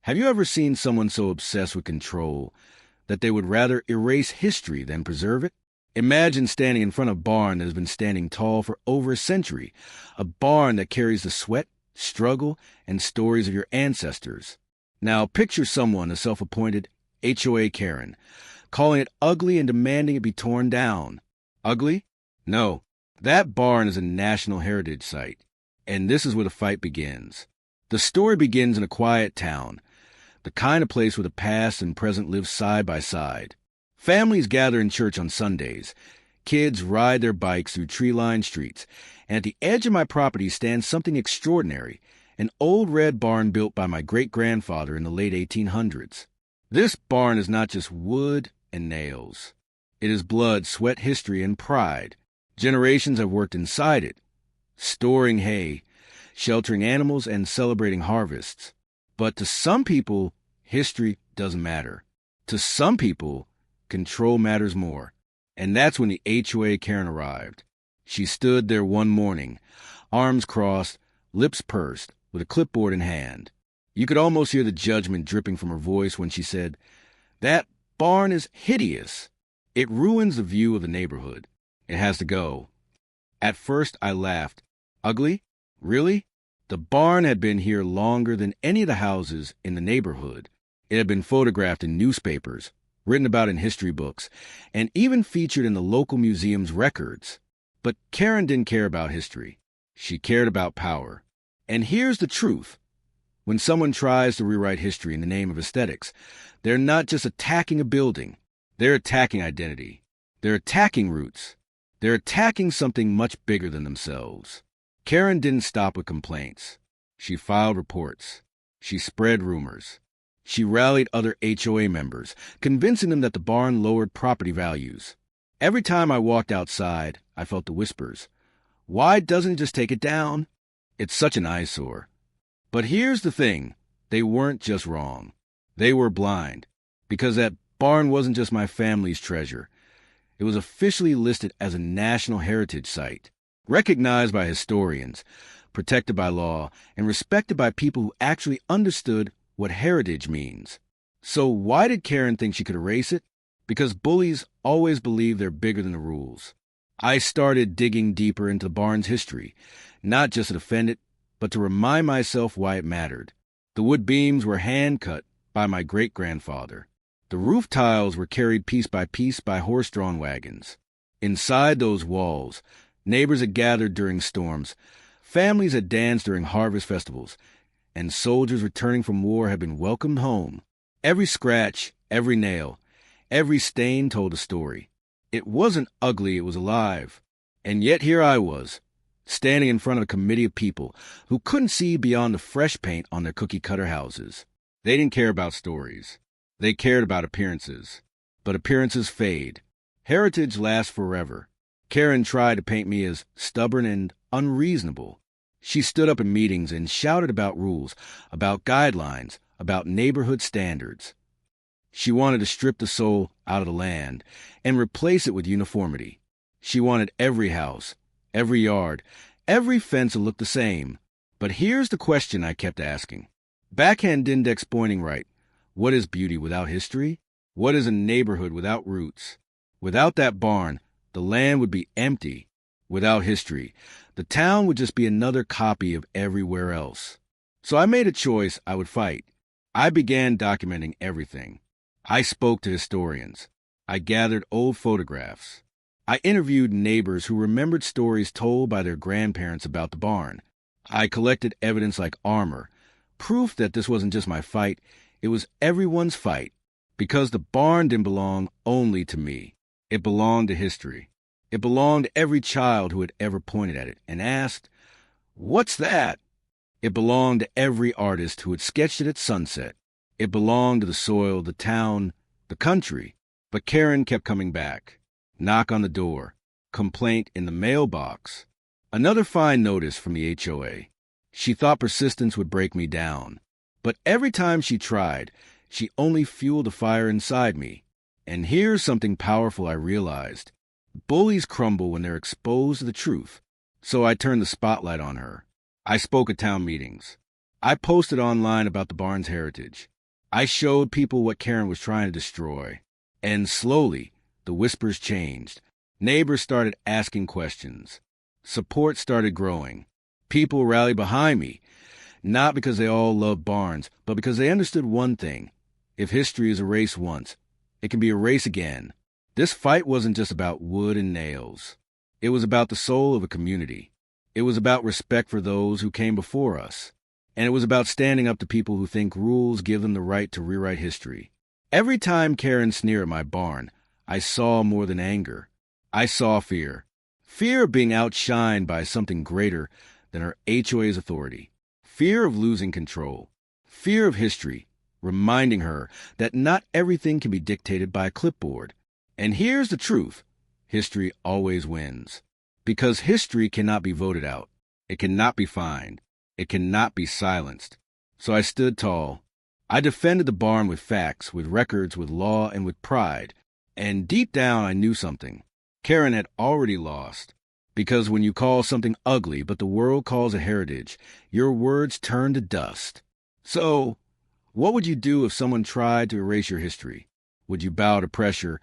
Have you ever seen someone so obsessed with control that they would rather erase history than preserve it? Imagine standing in front of a barn that has been standing tall for over a century, a barn that carries the sweat, struggle, and stories of your ancestors. Now picture someone, a self-appointed HOA Karen, calling it ugly and demanding it be torn down. Ugly? No. That barn is a national heritage site, and this is where the fight begins. The story begins in a quiet town, the kind of place where the past and present live side by side. Families gather in church on Sundays. Kids ride their bikes through tree-lined streets. And at the edge of my property stands something extraordinary, an old red barn built by my great-grandfather in the late 1800s. This barn is not just wood and nails. It is blood, sweat, history, and pride. Generations have worked inside it, storing hay, sheltering animals, and celebrating harvests. But to some people, history doesn't matter. To some people, control matters more. And that's when the HOA Karen arrived. She stood there one morning, arms crossed, lips pursed, with a clipboard in hand. You could almost hear the judgment dripping from her voice when she said, "That barn is hideous. It ruins the view of the neighborhood. It has to go." At first I laughed. Ugly? Really? The barn had been here longer than any of the houses in the neighborhood. It had been photographed in newspapers, written about in history books, and even featured in the local museum's records. But Karen didn't care about history. She cared about power. And here's the truth. When someone tries to rewrite history in the name of aesthetics, they're not just attacking a building. They're attacking identity. They're attacking roots. They're attacking something much bigger than themselves. Karen didn't stop with complaints. She filed reports. She spread rumors. She rallied other HOA members, convincing them that the barn lowered property values. Every time I walked outside, I felt the whispers. Why doesn't it just take it down? It's such an eyesore. But here's the thing. They weren't just wrong. They were blind. Because that barn wasn't just my family's treasure. It was officially listed as a national heritage site, recognized by historians, protected by law, and respected by people who actually understood what heritage means. So why did Karen think she could erase it? Because bullies always believe they're bigger than the rules. I started digging deeper into the barn's history, not just to defend it, but to remind myself why it mattered. The wood beams were hand-cut by my great-grandfather. The roof tiles were carried piece by horse-drawn wagons. Inside those walls, neighbors had gathered during storms, families had danced during harvest festivals, and soldiers returning from war had been welcomed home. Every scratch, every nail, every stain told a story. It wasn't ugly, it was alive. And yet here I was, standing in front of a committee of people who couldn't see beyond the fresh paint on their cookie-cutter houses. They didn't care about stories. They cared about appearances. But appearances fade. Heritage lasts forever. Karen tried to paint me as stubborn and unreasonable. She stood up in meetings and shouted about rules, about guidelines, about neighborhood standards. She wanted to strip the soul out of the land and replace it with uniformity. She wanted every house, every yard, every fence to look the same. But here's the question I kept asking. Backhand index pointing right. What is beauty without history? What is a neighborhood without roots? Without that barn, the land would be empty. Without history, the town would just be another copy of everywhere else. So I made a choice I would fight. I began documenting everything. I spoke to historians. I gathered old photographs. I interviewed neighbors who remembered stories told by their grandparents about the barn. I collected evidence like armor, proof that this wasn't just my fight, it was everyone's fight. Because the barn didn't belong only to me. It belonged to history. It belonged to every child who had ever pointed at it and asked, "What's that?" It belonged to every artist who had sketched it at sunset. It belonged to the soil, the town, the country. But Karen kept coming back. Knock on the door. Complaint in the mailbox. Another fine notice from the HOA. She thought persistence would break me down. But every time she tried, she only fueled the fire inside me. And here's something powerful I realized. Bullies crumble when they're exposed to the truth. So I turned the spotlight on her. I spoke at town meetings. I posted online about the barn's heritage. I showed people what Karen was trying to destroy. And slowly, the whispers changed. Neighbors started asking questions. Support started growing. People rallied behind me, not because they all loved barns, but because they understood one thing. If history is erased once, it can be erased again. This fight wasn't just about wood and nails. It was about the soul of a community. It was about respect for those who came before us. And it was about standing up to people who think rules give them the right to rewrite history. Every time Karen sneered at my barn, I saw more than anger. I saw fear. Fear of being outshined by something greater than her HOA's authority. Fear of losing control. Fear of history, reminding her that not everything can be dictated by a clipboard. And here's the truth. History always wins. Because history cannot be voted out. It cannot be fined. It cannot be silenced. So I stood tall. I defended the barn with facts, with records, with law, and with pride. And deep down I knew something. Karen had already lost. Because when you call something ugly, but the world calls it heritage, your words turn to dust. So, what would you do if someone tried to erase your history? Would you bow to pressure,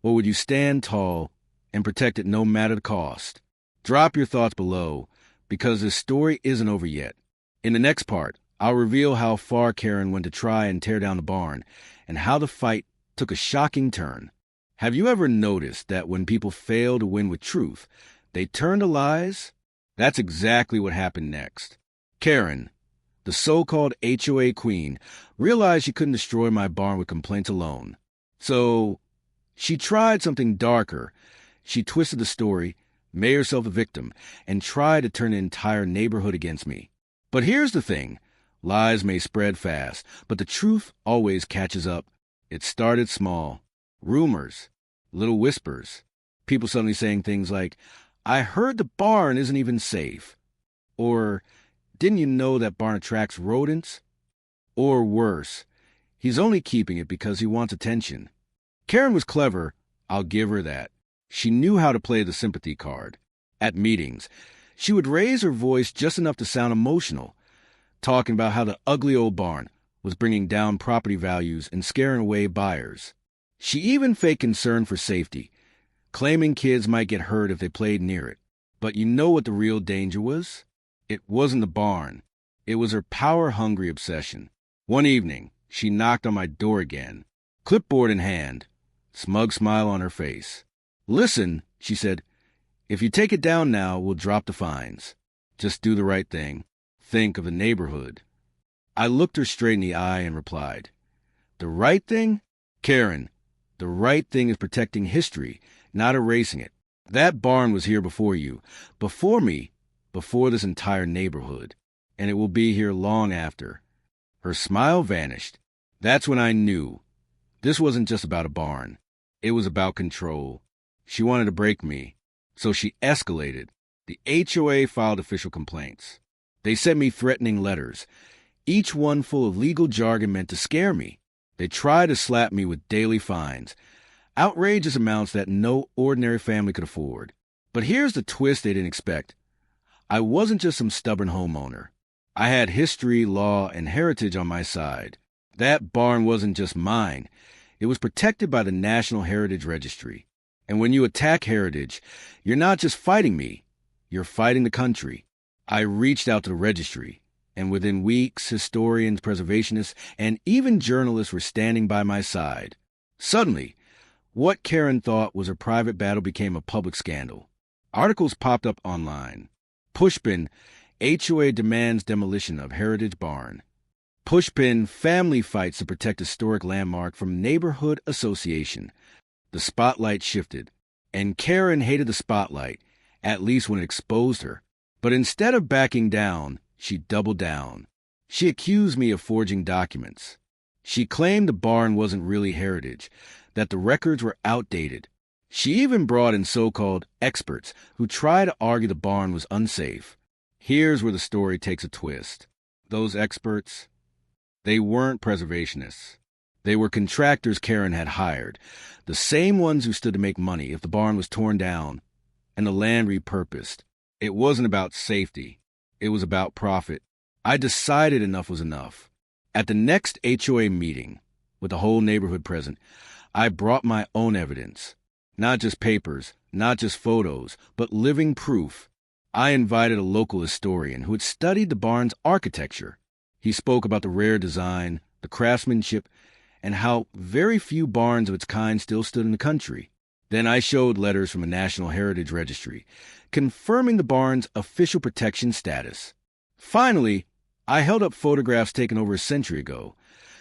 or would you stand tall and protect it no matter the cost? Drop your thoughts below, because this story isn't over yet. In the next part, I'll reveal how far Karen went to try and tear down the barn, and how the fight took a shocking turn. Have you ever noticed that when people fail to win with truth, they turn to lies? That's exactly what happened next. Karen, the so-called HOA queen, realized she couldn't destroy my barn with complaints alone. So, she tried something darker. She twisted the story, made herself a victim, and tried to turn the entire neighborhood against me. But here's the thing. Lies may spread fast, but the truth always catches up. It started small. Rumors, little whispers. People suddenly saying things like, "I heard the barn isn't even safe." Or, "Didn't you know that barn attracts rodents?" Or worse, "He's only keeping it because he wants attention." Karen was clever, I'll give her that. She knew how to play the sympathy card. At meetings, she would raise her voice just enough to sound emotional, talking about how the ugly old barn was bringing down property values and scaring away buyers. She even faked concern for safety, claiming kids might get hurt if they played near it. But you know what the real danger was? It wasn't the barn. It was her power-hungry obsession. One evening, she knocked on my door again, clipboard in hand, smug smile on her face. "Listen," she said, "if you take it down now, we'll drop the fines. Just do the right thing. Think of the neighborhood." I looked her straight in the eye and replied, "The right thing? Karen, the right thing is protecting history, not erasing it. That barn was here before you, before me, before this entire neighborhood, and it will be here long after." Her smile vanished. That's when I knew. This wasn't just about a barn. It was about control. She wanted to break me, so she escalated. The HOA filed official complaints. They sent me threatening letters, each one full of legal jargon meant to scare me. They tried to slap me with daily fines, outrageous amounts that no ordinary family could afford. But here's the twist they didn't expect. I wasn't just some stubborn homeowner. I had history, law, and heritage on my side. That barn wasn't just mine. It was protected by the National Heritage Registry. And when you attack heritage, you're not just fighting me, you're fighting the country. I reached out to the registry, and within weeks, historians, preservationists, and even journalists were standing by my side. Suddenly, what Karen thought was a private battle became a public scandal. Articles popped up online. Pushpin, HOA demands demolition of heritage barn. Pushpin, family fights to protect historic landmark from neighborhood association. The spotlight shifted, and Karen hated the spotlight, at least when it exposed her. But instead of backing down, she doubled down. She accused me of forging documents. She claimed the barn wasn't really heritage, that the records were outdated. She even brought in so-called experts who tried to argue the barn was unsafe. Here's where the story takes a twist. Those experts, they weren't preservationists. They were contractors Karen had hired, the same ones who stood to make money if the barn was torn down and the land repurposed. It wasn't about safety. It was about profit. I decided enough was enough. At the next HOA meeting, with the whole neighborhood present, I brought my own evidence. Not just papers, not just photos, but living proof. I invited a local historian who had studied the barn's architecture. He spoke about the rare design, the craftsmanship, and how very few barns of its kind still stood in the country. Then I showed letters from a National Heritage Registry, confirming the barn's official protection status. Finally, I held up photographs taken over a century ago,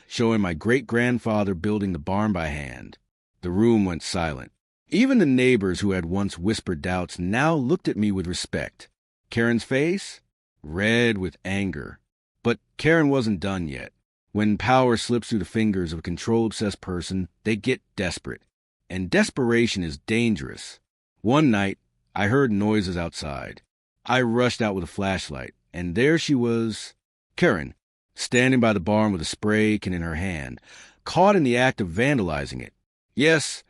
showing my great-grandfather building the barn by hand. The room went silent. Even the neighbors who had once whispered doubts now looked at me with respect. Karen's face? Red with anger. But Karen wasn't done yet. When power slips through the fingers of a control-obsessed person, they get desperate. And desperation is dangerous. One night, I heard noises outside. I rushed out with a flashlight, and there she was, Karen, standing by the barn with a spray can in her hand, caught in the act of vandalizing it. Yes,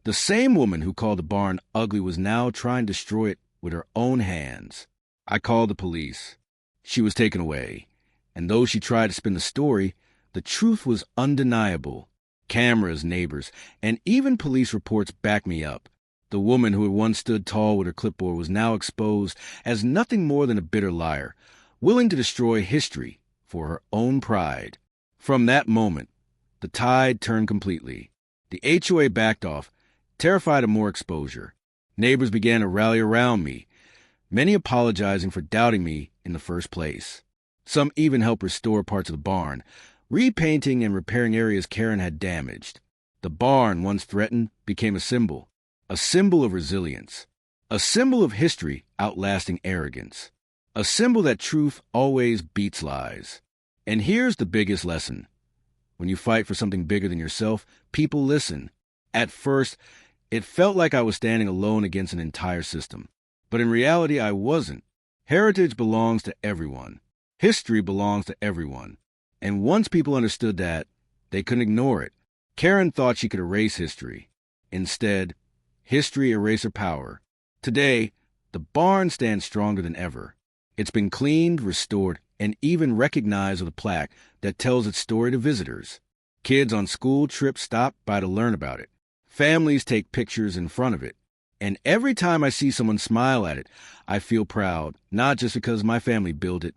the same woman who called the barn ugly was now trying to destroy it with her own hands. I called the police. She was taken away, and though she tried to spin the story, the truth was undeniable. Cameras, neighbors, and even police reports backed me up. The woman who had once stood tall with her clipboard was now exposed as nothing more than a bitter liar, willing to destroy history for her own pride. From that moment, the tide turned completely. The HOA backed off, terrified of more exposure. Neighbors began to rally around me, many apologizing for doubting me in the first place. Some even helped restore parts of the barn, repainting and repairing areas Karen had damaged. The barn, once threatened, became a symbol of resilience, a symbol of history outlasting arrogance, a symbol that truth always beats lies. And here's the biggest lesson. When you fight for something bigger than yourself, people listen. At first, it felt like I was standing alone against an entire system. But in reality, I wasn't. Heritage belongs to everyone. History belongs to everyone. And once people understood that, they couldn't ignore it. Karen thought she could erase history. Instead, history erased her power. Today, the barn stands stronger than ever. It's been cleaned, restored, and even recognized with a plaque that tells its story to visitors. Kids on school trips stop by to learn about it. Families take pictures in front of it. And every time I see someone smile at it, I feel proud, not just because my family built it,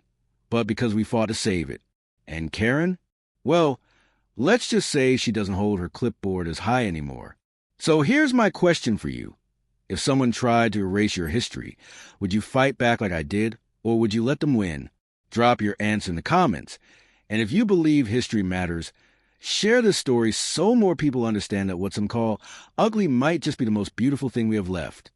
but because we fought to save it. And Karen? Well, let's just say she doesn't hold her clipboard as high anymore. So here's my question for you. If someone tried to erase your history, would you fight back like I did, or would you let them win? Drop your answer in the comments. And if you believe history matters, share this story so more people understand that what some call ugly might just be the most beautiful thing we have left.